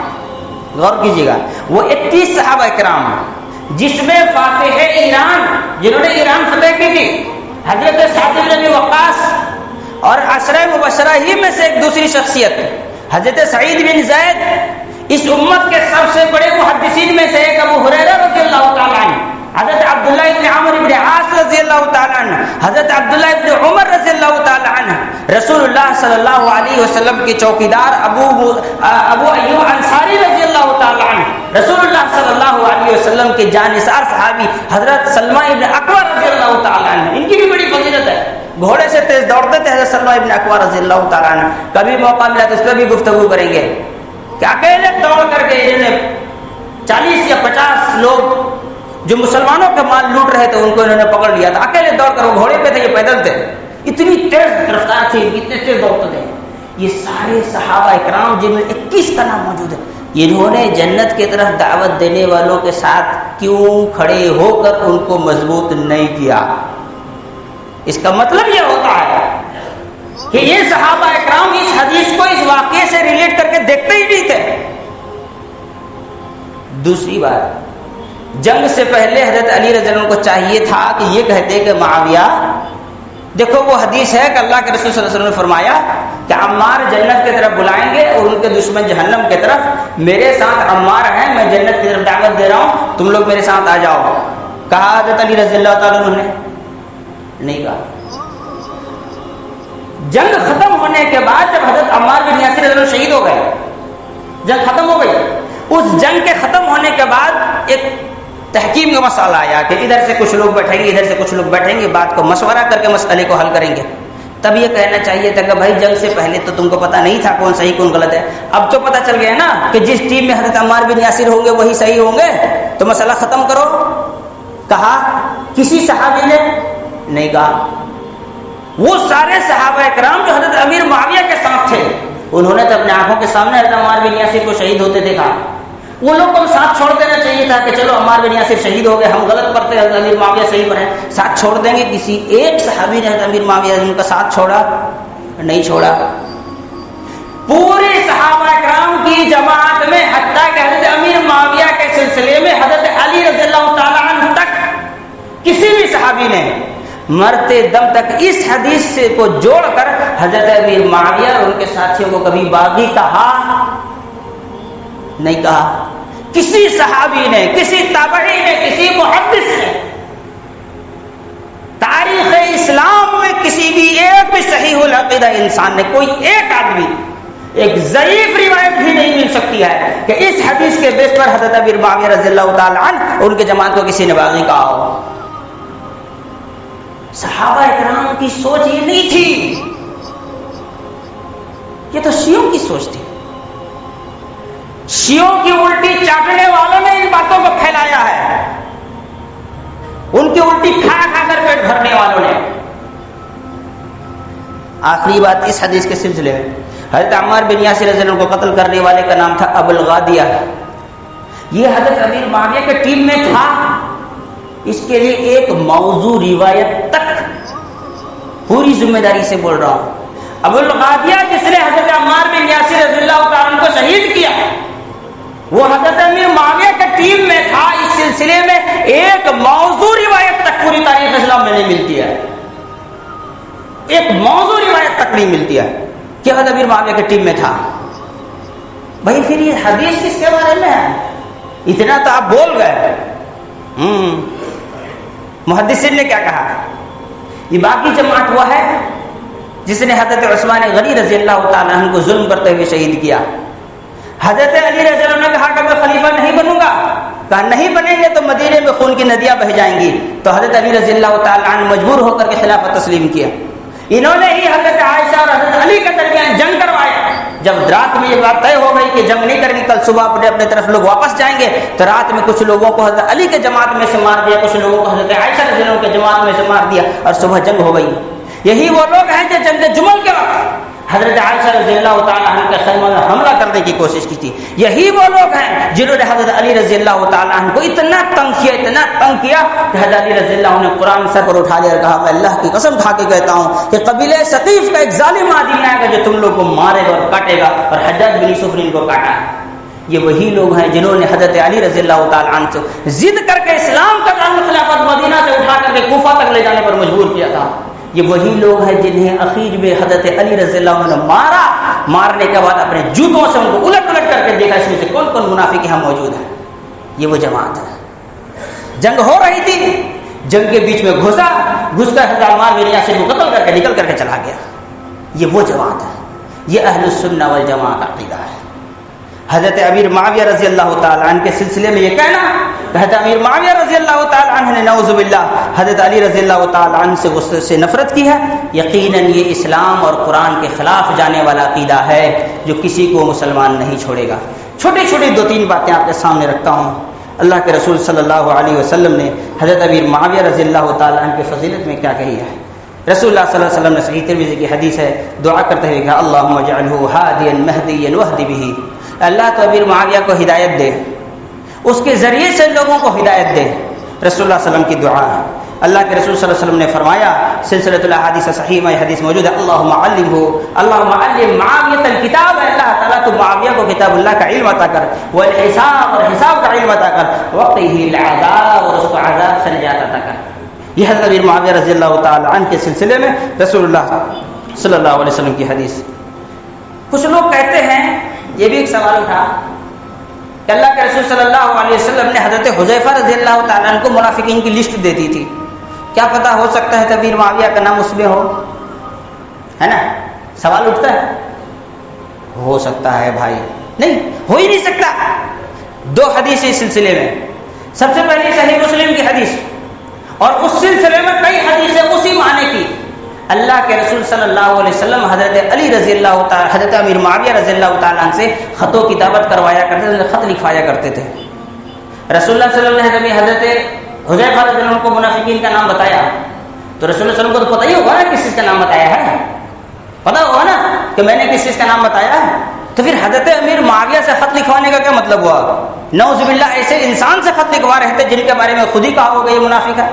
غور کیجیے گا، وہ 31 صحابہ کرام جس میں فاتح ایران جنہوں نے ایران فتح کی تھی حضرت سعد بن ابی وقاص اور عشرہ مبشرہ ہی میں سے ایک دوسری شخصیت حضرت سعید بن زید، اس امت کے سب سے بڑے محدثین میں سے ایک ابو ہریرہ رضی اللہ تعالیٰ عنہ، حضرت عبداللہ ابن عمر ابن عاص رضی اللہ تعالیٰ عنہ، حضرت عبداللہ ابن عمر رضی اللہ تعالیٰ عنہ، رسول اللہ صلی اللہ علیہ وسلم کے چوکیدار ابو ایوب انصاری رضی اللہ تعالیٰ عنہ، رسول اللہ صلی اللہ علیہ وسلم کے جانثار صحابی حضرت سلمہ ابن اکوع رضی اللہ تعالیٰ عنہ. ان کی بھی بڑی فضیلت ہے، گھوڑے سے تیز دوڑتے تھے حضرت سلمہ ابن اکوع رضی اللہ تعالیٰ عنہ. کبھی موقع ملا تو اس پر بھی گفتگو کریں گے. کہ اکیلے دوڑ کر کے انہوں نے 40 یا 50 لوگ جو مسلمانوں کے مال لوٹ رہے تھے ان کو انہوں نے پکڑ لیا تھا. اکیلے دوڑ کر, وہ گھوڑے پہ تھے, یہ پیدل تھے, اتنی تیز رفتار تھی, اتنے تیز دوڑتے تھے. یہ سارے صحابہ اکرام جن میں 21 کا نام موجود ہے, انہوں نے جنت کی طرف دعوت دینے والوں کے ساتھ کیوں کھڑے ہو کر ان کو مضبوط نہیں کیا؟ اس کا مطلب یہ ہوتا ہے کہ یہ صحابہ اکرام اس حدیث کو اس واقعے سے ریلیٹ کر کے دیکھتے ہی نہیں تھے. دوسری بات, جنگ سے پہلے حضرت علی رضی اللہ عنہ کو چاہیے تھا کہ یہ کہتے کہ معاویہ, دیکھو وہ حدیث ہے کہ اللہ کے رسول صلی اللہ علیہ وسلم نے فرمایا کہ عمار جنت کی طرف بلائیں گے اور ان کے دشمن جہنم کی طرف. میرے ساتھ عمار ہیں, میں جنت کی طرف دعوت دے رہا ہوں, تم لوگ میرے ساتھ آ جاؤ. کہا حضرت علی رضی اللہ تعالیٰ عنہ نے؟ نہیں کہا. جنگ ختم ہونے کے بعد جب حضرت عمار بن یاسر رضی اللہ عنہ شہید ہو گئے, جنگ ختم ہو گئی, اس جنگ کے ختم ہونے کے بعد ایک تحکیم کا مسئلہ آیا کہ ادھر سے کچھ لوگ بیٹھیں گے, ادھر سے کچھ لوگ بیٹھیں گے, بات کو مشورہ کر کے مسئلے کو حل کریں گے. تب یہ کہنا چاہیے تھا کہ بھائی جنگ سے پہلے تو تم کو پتہ نہیں تھا کون صحیح کون غلط ہے, اب تو پتہ چل گیا نا کہ جس ٹیم میں حضرت عمار بن یاسر ہوں گے وہی صحیح ہوں گے, تو مسئلہ ختم کرو. کہا کسی صحابی نے نہیں کہا. وہ سارے صحابہ اکرام جو حضرت امیر معاویہ کے ساتھ تھے, انہوں نے تو اپنے آنکھوں کے سامنے حضرت عمار بن یاسر کو شہید ہوتے دیکھا. وہ لوگ کو ساتھ چھوڑ دینا چاہیے تھا کہ چلو عمار بن یاسر شہید ہو گئے, ہم غلط پڑتے, حضرت امیر معاویہ صحیح پر ہیں, ساتھ چھوڑ دیں گے. کسی ایک صحابی نے حضرت امیر معاویہ ان کا ساتھ چھوڑا نہیں چھوڑا. پورے صحابہ اکرام کی جماعت میں حتیٰ کہ حضرت امیر معاویہ کے سلسلے میں حضرت علی رضی اللہ تعالیٰ عنہ تک کسی بھی صحابی نے مرتے دم تک اس حدیث سے کو جوڑ کر حضرت امیر معاویہ اور ان کے ساتھیوں کو کبھی باغی کہا نہیں کہا. کسی صحابی نے, کسی تابعی نے, کسی محدث نے تاریخ اسلام میں کسی بھی ایک بھی صحیح العقیدہ انسان نے, کوئی ایک آدمی, ایک ضعیف روایت بھی نہیں مل سکتی ہے کہ اس حدیث کے بیس پر حضرت امیر معاویہ رضی اللہ تعالیٰ عنہ اور ان کے جماعت کو کسی نے باغی کہا ہو. صحابہ اکرام کی سوچ یہ نہیں تھی, یہ تو شیعوں کی سوچ تھی. شیعوں کی الٹی چاٹنے والوں نے ان باتوں کو پھیلایا ہے, ان کی الٹی کھا کھا کر پیٹ بھرنے والوں نے. آخری بات اس حدیث کے سلسلے میں, حضرت عمار بن یاسر رضی اللہ عنہ کو قتل کرنے والے کا نام تھا ابو الغادیہ. یہ حضرت امیر معاویہ کے ٹیم میں تھا. اس کے لیے ایک موضوع روایت تک پوری ذمہ داری سے بول رہا ہوں. ابو الغادیہ جس نے حضرت عمار بن یاسر رضی اللہ تعالیٰ عنہ کو شہید کیا, وہ حضرت امیر معاویہ کے ٹیم میں تھا. اس سلسلے میں ایک موضوع روایت تک پوری تاریخ اسلام میں نہیں ملتی ہے, ایک موضوع روایت تک نہیں ملتی ہے کہ حضرت امیر معاویہ کے ٹیم میں تھا. بھائی پھر یہ حدیث کس کے بارے میں ہے؟ اتنا تو آپ بول گئے. محدثین نے کیا کہا؟ یہ باقی جماعت وہ ہے جس نے حضرت عثمان غنی رضی اللہ تعالیٰ عنہ کو ظلم کرتے ہوئے شہید کیا. حضرت علی رضی اللہ عنہ نے کہا کہ میں خلیفہ نہیں بنوں گا. کہا نہیں بنیں گے تو مدینے میں خون کی ندیاں بہہ جائیں گی. تو حضرت علی رضی اللہ تعالیٰ عنہ مجبور ہو کر کے خلافت تسلیم کیا. انہوں نے ہی حضرت عائشہ اور حضرت علی کے درمیان جنگ کروایا. جب رات میں یہ بات طے ہو گئی کہ جنگ نہیں کرنی, کل صبح اپنے طرف لوگ واپس جائیں گے, تو رات میں کچھ لوگوں کو حضرت علی کے جماعت میں سے مار دیا, کچھ لوگوں کو حضرت عائشہ رضی اللہ عنہ کے جماعت میں سے مار دیا, اور صبح جنگ ہو گئی. یہی وہ لوگ ہیں جو جنگ جمل کے وقت حضرت عائشہ رضی اللہ تعالیٰ عنہ کے خیمہ میں حملہ کرنے کی کوشش کی تھی. یہی وہ لوگ ہیں جنہوں نے حضرت علی رضی اللہ تعالیٰ عنہ کو اتنا تنگ کیا کہ حضرت علی رضی اللہ عنہ نے قرآن سر پر اٹھا لیا اور کہا میں اللہ کی قسم کھا کے کہتا ہوں کہ قبیلہ ثقیف کا ایک ظالم آدمی آئے گا جو تم لوگ کو مارے گا اور کاٹے گا, اور حجاج بن یوسف نے ان کو کاٹا. یہ وہی لوگ ہیں جنہوں نے حضرت علی رضی اللہ تعالیٰ عنہ سے ضد کر کے اسلام کا دامن خلافت مدینہ سے اٹھا کر کے کوفہ تک لے جانے پر مجبور کیا تھا. یہ وہی لوگ ہیں جنہیں اخیر میں حضرت علی رضی اللہ عنہ نے مارا. مارنے کے بعد اپنے جوتوں سے ان کو الٹ کر کے دیکھا اس میں سے کون کون منافق یہاں موجود ہیں. یہ وہ جماعت ہے. جنگ ہو رہی تھی, جنگ کے بیچ میں گھس کر حضرت عمار بن یاسر کو قتل کر کے نکل کر کے چلا گیا. یہ وہ جماعت ہے. یہ اہل السنہ والجماعت عقیدہ ہے. حضرت امیر معاویہ رضی اللہ تعالی عنہ کے سلسلے میں یہ کہنا کہ حضرت امیر معاویہ رضی اللہ تعالی عنہ نے نعوذ باللہ حضرت علی رضی اللہ تعالی عنہ سے غصے سے نفرت کی ہے، یقیناً یہ اسلام اور قرآن کے خلاف جانے والا عقیدہ ہے جو کسی کو مسلمان نہیں چھوڑے گا۔ چھوٹی چھوٹی 2-3 باتیں آپ کے سامنے رکھتا ہوں۔ اللہ کے رسول صلی اللہ علیہ وسلم نے حضرت امیر معاویہ رضی اللہ تعالی عنہ کی فضیلت میں کیا کہی ہے۔ رسول اللہ صلی اللہ علیہ وسلم نے صحیح ترمذی کی حدیث ہے، دعا کرتے ہوئے کہا اللہم اجعلہ ہادیا مہدیا واہد بہ، اللہ تو امیر معاویہ کو ہدایت دے، اس کے ذریعے سے لوگوں کو ہدایت دے۔ رسول اللہ صلی اللہ علیہ وسلم کی دعا ہے۔ اللہ کے رسول صلی اللہ علیہ وسلم نے فرمایا، سلسلۃ الاحادیث صحیح میں حدیث موجود ہے، اللہم علمہ، اللہم علم معاویہ الکتاب، اللہ تعالیٰ تو معاویہ کو کتاب اللہ کا علم عطا کر، والحساب، اور حساب کا علم عطا کر، وقتہ العذاب، اور اس کو عذاب سے نجات عطا کر۔ یہ حضرت امیر معاویہ رضی اللہ تعالی عنہ کے سلسلے میں رسول اللہ صلی اللہ علیہ وسلم کی حدیث۔ کچھ لوگ کہتے ہیں، یہ بھی ایک سوال اٹھا کہ اللہ کے رسول صلی اللہ علیہ وسلم نے حضرت حذیفہ رضی اللہ تعالی عنہ کو منافقین کی لسٹ دے دی تھی، کیا پتہ ہو سکتا ہے کہ امیر معاویہ کا نام اس میں ہو، ہے نا؟ سوال اٹھتا ہے۔ ہو سکتا ہے بھائی، نہیں ہو ہی نہیں سکتا۔ 2 حدیث اس سلسلے میں، سب سے پہلی صحیح مسلم کی حدیث، اور اس سلسلے میں کئی حدیثیں اسی معنی کی۔ اللہ کے رسول صلی اللہ علیہ وسلم حضرت علی رضی اللہ تعالی، حضرت امیر معاویہ رضی اللہ تعالی عنہ سے خط و کتابت کروایا کرتے تھے، خط لکھوایا کرتے تھے۔ رسول اللہ صلی اللہ علیہ وسلم نے حضرت حذیفہ رضی اللہ عنہ کو منافقین کا نام بتایا، تو رسول اللہ صلی اللہ علیہ وسلم کو تو پتہ ہی ہوگا نا کس چیز کا نام بتایا ہے، پتہ ہوگا نا کہ میں نے کس چیز کا نام بتایا ہے۔ تو پھر حضرت امیر معاویہ سے خط لکھوانے کا کیا مطلب ہوا؟ نعوذ باللہ ایسے انسان سے خط لکھوا رہے تھے جن کے بارے میں خود ہی کہا ہوگا یہ منافق ہے۔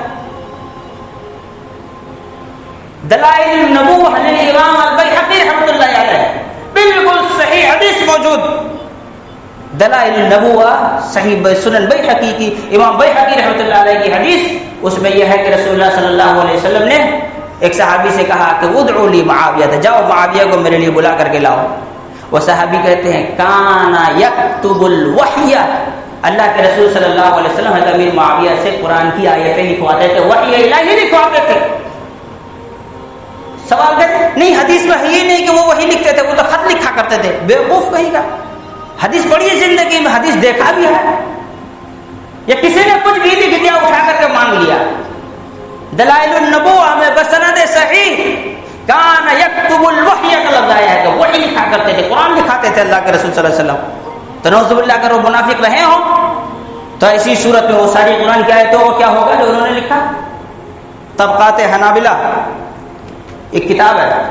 دلائل النبوہ امام البیہقی رحمۃ اللہ علیہ، بالکل صحیح حدیث موجود، دلائل النبوہ صحیح سنن بیہقی کی، امام بیہقی رحمۃ اللہ علیہ کی حدیث، اس میں یہ ہے کہ رسول اللہ صلی اللہ علیہ وسلم نے ایک صحابی سے کہا کہ ادعو لی معاویہ، جاؤ معاویہ کو میرے لیے بلا کر کے لاؤ۔ وہ صحابی کہتے ہیں کانا یکتب الوحی، اللہ کے رسول صلی اللہ علیہ وسلم حضرت امیر معاویہ سے قرآن کی آیتیں لکھواتے تھے، وحی الہی لکھواتے تھے۔ سوال کرتے نہیں، حدیث میں یہ نہیں کہ وہ وہی لکھتے تھے، وہ تو خط لکھا کرتے تھے، بیوقوف کہیں گا۔ حدیث پڑھی ہے زندگی میں، حدیث دیکھا بھی ہے، یا کسی نے کچھ بھی لکھ دیا اٹھا کر کے مان لیا۔ دلائل النبوہ میں بسند صحیح کان یکتب الوحی کا لفظ آیا ہے کہ وحی لکھا کرتے تھے، قرآن لکھاتے تھے اللہ کے رسول صلی اللہ علیہ وسلم۔ تو نعوذ باللہ اگر وہ منافق رہے ہوں تو ایسی صورت میں وہ ساری قرآن کی آیتوں کو کیا ہوگا جو انہوں نے لکھا۔ طبقات حنابلہ ایک کتاب ہے،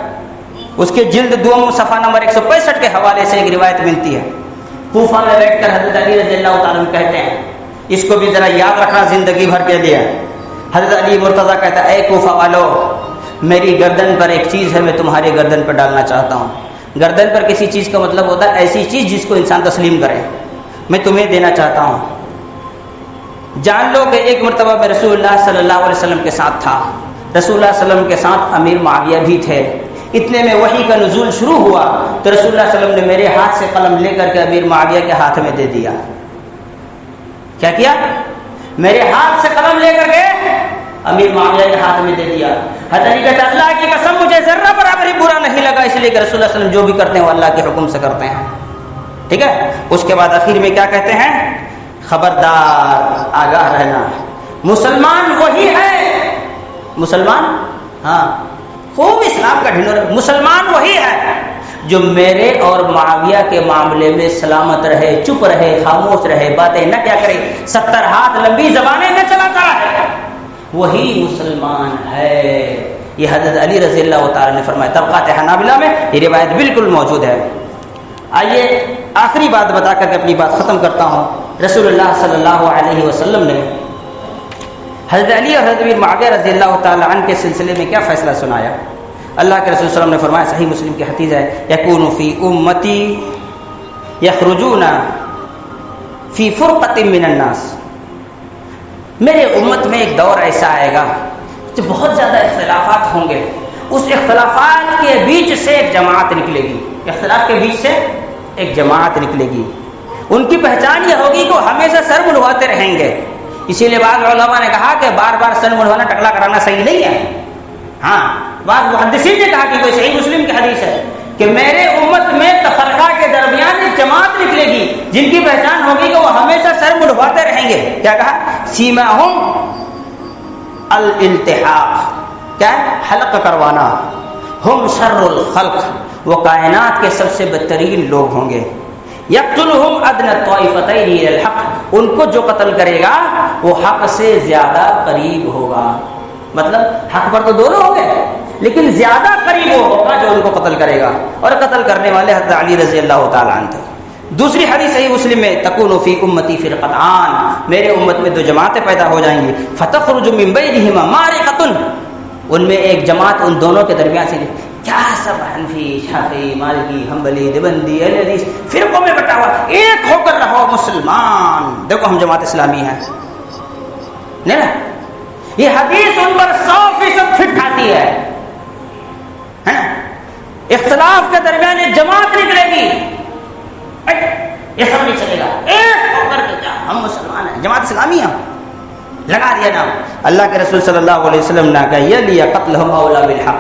اس کے جلد 2 صفحہ نمبر 165 کے حوالے سے ایک روایت ملتی ہے۔ کوفہ میں بیٹھ کر حضرت علی رضی اللہ تعالیٰ عنہ کہتے ہیں، اس کو بھی ذرا یاد رکھنا زندگی بھر کے لیے۔ حضرت علی مرتضیٰ کہتا ہے، اے کوفہ والو، میری گردن پر ایک چیز ہے، میں تمہاری گردن پر ڈالنا چاہتا ہوں۔ گردن پر کسی چیز کا مطلب ہوتا ہے ایسی چیز جس کو انسان تسلیم کرے، میں تمہیں دینا چاہتا ہوں۔ جان لو کہ ایک مرتبہ میں رسول اللہ صلی اللہ علیہ وسلم کے ساتھ تھا، رسول اللہ صلی اللہ علیہ وسلم کے ساتھ امیر معاویہ بھی تھے۔ اتنے میں وحی کا نزول شروع ہوا تو رسول اللہ صلی اللہ علیہ وسلم نے میرے ہاتھ سے قلم لے کر کے امیر معاویہ کے ہاتھ میں دے دیا۔ کیا کیا؟ میرے ہاتھ سے قلم لے کر کے امیر معاویہ کے ہاتھ میں دے دیا۔ حضرت علی کہتا ہے اللہ کی قسم مجھے ذرہ برابر ہی برا نہیں لگا، اس لیے کہ رسول اللہ صلی اللہ علیہ وسلم جو بھی کرتے ہیں وہ اللہ کے حکم سے کرتے ہیں۔ ٹھیک ہے، اس کے بعد آخر میں کیا کہتے ہیں؟ خبردار، آگاہ رہنا، مسلمان وہی ہے، مسلمان، ہاں خوب اسلام کا ڈھنڈورا، مسلمان وہی ہے جو میرے اور معاویہ کے معاملے میں سلامت رہے، چپ رہے، خاموش رہے، باتیں نہ کیا کرے، 70 ہاتھ لمبی زبانیں نہ چلاتا ہے، وہی مسلمان ہے۔ یہ حضرت علی رضی اللہ تعالی نے فرمایا۔ طبقات حنابلہ میں یہ روایت بالکل موجود ہے۔ آئیے آخری بات بتا کر کے اپنی بات ختم کرتا ہوں۔ رسول اللہ صلی اللہ علیہ وسلم نے حضرت علی اور حضرت امیر معاویہ رضی اللہ تعالی عنہ کے سلسلے میں کیا فیصلہ سنایا؟ اللہ کے رسول صلی اللہ علیہ وسلم نے فرمایا، صحیح مسلم کی حدیث ہے، یکون فی امتی یخرجون فی فرقۃ من الناس، میرے امت میں ایک دور ایسا آئے گا کہ بہت زیادہ اختلافات ہوں گے، اس اختلافات کے بیچ سے ایک جماعت نکلے گی، اختلاف کے بیچ سے ایک جماعت نکلے گی، ان کی پہچان یہ ہوگی کہ وہ ہمیشہ سر منڈواتے رہیں گے۔ اسی لیے بعض علماء نے کہا کہ بار بار سر منڈوانا، ٹکلا کرانا صحیح نہیں ہے۔ ہاں بعض محدثین نے کہا کہ کوئی صحیح مسلم کی حدیث ہے کہ میرے امت میں تفرقہ کے درمیان ایک جماعت نکلے گی جن کی پہچان ہوگی کہ وہ ہمیشہ سر مڑواتے رہیں گے. کیا کہا؟ سیماہم الالتحاق، کیا ہے؟ حلق کروانا. ہم شر الخلق، وہ کائنات کے سب سے بدترین لوگ ہوں گے. یقتلہم ادنی الطائفتین الی الحق، ان کو جو قتل کرے گا وہ حق سے زیادہ قریب ہوگا. مطلب حق پر تو دونوں ہوں گے لیکن زیادہ قریب وہ ہوگا جو ان کو قتل کرے گا. اور قتل کرنے والے حضرت علی رضی اللہ تعالیٰ عنہ تھے. دوسری حدیث صحیح مسلم میں تکون فی امتی فرقتان، میرے امت میں دو جماعتیں پیدا ہو جائیں گی. فتخرج من بینہما مارقۃ، ان میں ایک جماعت ان دونوں کے درمیان سے. کیا سب حنفی، شافعی، مالکی، حنبلی، دیوبندی، اہل حدیث فرقوں میں بٹا ہوا، ایک ہو کر رہو مسلمان. دیکھو ہم جماعت اسلامی ہیں نہیں نا. یہ حدیث ان پر 100% فٹ کھاتی ہے. اختلاف کے درمیان ایک جماعت نکلے گی، یہ سب نہیں چلے گا، ایک ہو کر کے جا، ہم مسلمان ہیں، جماعت اسلامی ہیں، لگا دیا نام. اللہ کے رسول صلی اللہ علیہ وسلم نے کہا یلی قتلہم اولا بالحق.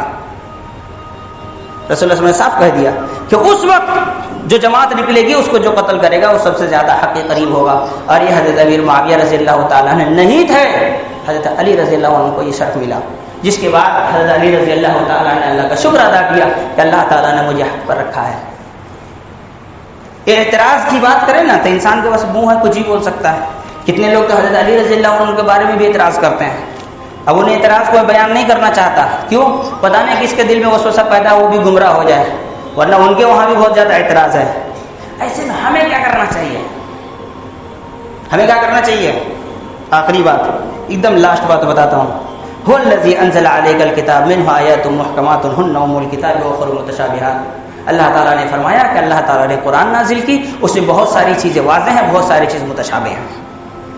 رسول اللہ صلی اللہ علیہ وسلم نے صاف کہہ دیا کہ اس وقت جو جماعت نکلے گی اس کو جو قتل کرے گا وہ سب سے زیادہ حق کے قریب ہوگا. اور یہ حضرت امیر معاویہ رضی اللہ تعالیٰ نے نہیں تھے، حضرت علی رضی اللہ عنہ کو یہ شرف ملا، جس کے بعد حضرت علی رضی اللہ تعالیٰ نے اللہ کا شکر ادا کیا کہ اللہ تعالیٰ نے مجھے حق پر رکھا ہے. اعتراض کی بات کریں نا تو انسان کے پاس منہ ہے، کچھ ہی بول سکتا ہے. کتنے لوگ تو حضرت علی رضی اللہ عنہ کے بارے میں بھی اعتراض کرتے ہیں. اب انہیں اعتراض کو بیان نہیں کرنا چاہتا، کیوں؟ پتہ نہیں کس کے دل میں وسوسہ پیدا ہو، وہ بھی گمراہ ہو جائے، ورنہ ان کے وہاں بھی بہت زیادہ اعتراض ہے. ایسے میں ہمیں کیا کرنا چاہیے؟ ہمیں کیا کرنا چاہیے؟ آخری بات، ایک دم لاسٹ بات بتاتا ہوں. هو الذی انزل علیک الکتاب منہ آیات محکمات ہن ام الکتاب واخر متشابہات. اللہ تعالیٰ نے فرمایا کہ اللہ تعالیٰ نے قرآن نازل کی، اس میں بہت ساری چیزیں واضح ہیں، بہت ساری چیز متشابہ ہیں.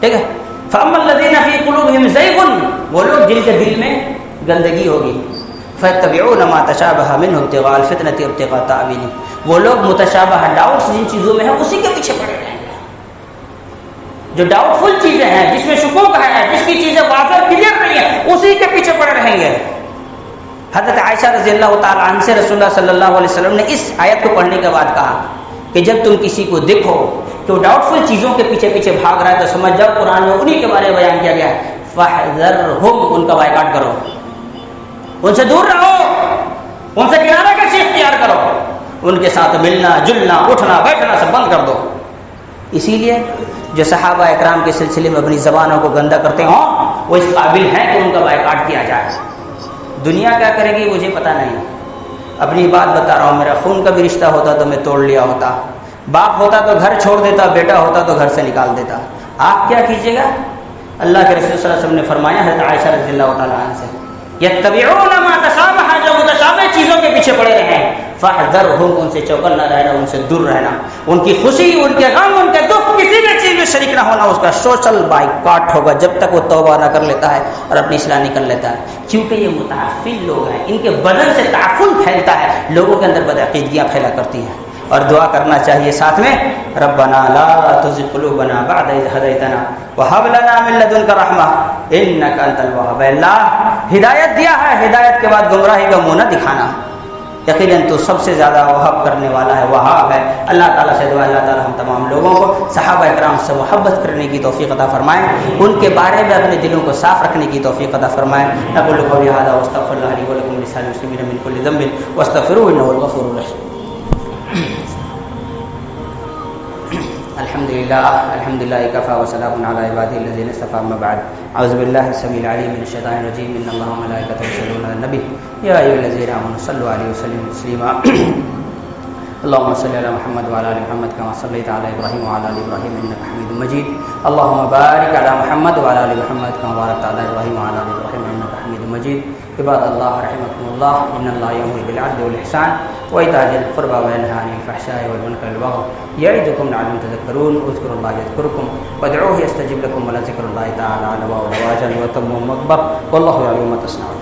ٹھیک ہے. فَأَمَّا الَّذِينَ فِي قُلُوبِهِمْ زَيْغٌ، وہ لوگ جن کے دل میں گندگی ہوگی، فَيَتَّبِعُونَ مَا تَشَابَهَ مِنْهُ ابْتِغَاءَ الْفِتْنَةِ وَابْتِغَاءَ تَأْوِيلِهِ، وہ لوگ متشابہ ڈاؤٹس جن چیزوں میں ہیں اسی کے پیچھے پڑے رہیں گے. جو ڈاؤٹ فل چیزیں ہیں، جس میں شکوک ہے، جس کی چیزیں واضح کلیئر نہیں ہیں، اسی کے پیچھے پڑے رہیں گے. حضرت عائشہ رضی اللہ تعالیٰ عنہ سے رسول اللہ صلی اللہ علیہ وسلم نے اس آیت کو پڑھنے کے بعد کہا کہ جب تم کسی کو دیکھو کہ وہ ڈاؤٹ فل چیزوں کے پیچھے پیچھے بھاگ رہا ہے تو سمجھ جاؤ قرآن میں انہی کے بارے میں بیان کیا گیا ہے. فَاحْذَرْهُمْ، ان کا بائیکاٹ کرو، ان سے دور رہو، ان سے کنارہ کشی اختیار کرو، ان کے ساتھ ملنا جلنا اٹھنا بیٹھنا سب بند کر دو. اسی لیے جو صحابہ اکرام کے سلسلے میں اپنی زبانوں کو گندا کرتے ہوں وہ اس قابل ہیں کہ ان کا بائیکاٹ کیا جائے. دنیا کیا کرے گی مجھے پتہ نہیں، اپنی بات بتا رہا ہوں. میرا خون کا بھی رشتہ ہوتا تو میں توڑ لیا ہوتا، باپ ہوتا تو گھر چھوڑ دیتا، بیٹا ہوتا تو گھر سے نکال دیتا. آپ کیا کیجیے گا؟ اللہ کے رسول صلی اللہ علیہ وسلم نے فرمایا حضرت عائشہ رضی اللہ تعالیٰ عنہ سے، یتبعون ما تشابہ، جو متشابہ چیزوں کے پیچھے پڑے رہیں، فاحذرہم، ان سے چوکنا رہنا، ان سے دور رہنا. ان کی خوشی، ان کے غم، ان کے دکھ، کسی بھی چیز میں شریک نہ ہونا. اس کا سوشل بائیکاٹ ہوگا جب تک وہ توبہ نہ کر لیتا ہے اور اپنی اصلاح نہیں کر لیتا ہے. کیونکہ یہ متعفن لوگ ہیں، ان کے بدن سے تعفن پھیلتا ہے، لوگوں کے اندر بدعقیدگیاں پھیلا کرتی ہیں. اور دعا کرنا چاہیے ساتھ میں، ربنا لا تزغ قلوبنا بعد اذ ہدیتنا وہب لنا من لدنک رحمہ انک انت الوہاب. اللہ ہدایت دیا ہے، ہدایت کے بعد گمراہی کا منہ نہ دکھانا. یقیناً تو سب سے زیادہ وہاب کرنے والا ہے، وہاب ہے. اللہ تعالیٰ سے دعا، اللہ تعالیٰ ہم تمام لوگوں کو صحابہ اکرام سے محبت کرنے کی توفیق عطا فرمائے، ان کے بارے میں اپنے دلوں کو صاف رکھنے کی توفیق عطا فرمائے. اقول قولی ھذا واستغفر اللہ لی ولکم ولسائر المسلمین من کل ذنب واستغفروہ انہ هو الغفور الرحیم. الحمدللہ کفا وسلام علی عبادہ الذین اصطفى. اما بعد، اعوذ باللہ السمیع العلیم من الشیطان الرجیم. ان اللہ وملائکتہ یصلون علی النبی یا ایھا الذین آمنوا صلوا علیہ وسلموا تسلیما. اللهم صل على محمد وعلى ال محمد كما صليت على ابراهيم وعلى ال ابراهيم انك حميد مجيد. اللهم بارك على محمد وعلى ال محمد كما باركت على ابراهيم وعلى ال ابراهيم انك حميد مجيد. عباد الله رحمكم الله، ان الله يأمر بالعدل والاحسان وايتاء ذي القربى وينهى عن الفحشاء والمنكر والبغي يعظكم لعلكم تذكرون. اذكروا الله يذكركم وادعوه يستجب لكم ولذكر الله تعالى اعلى واجل وتم اكبر والله يعلم ما تصنعون.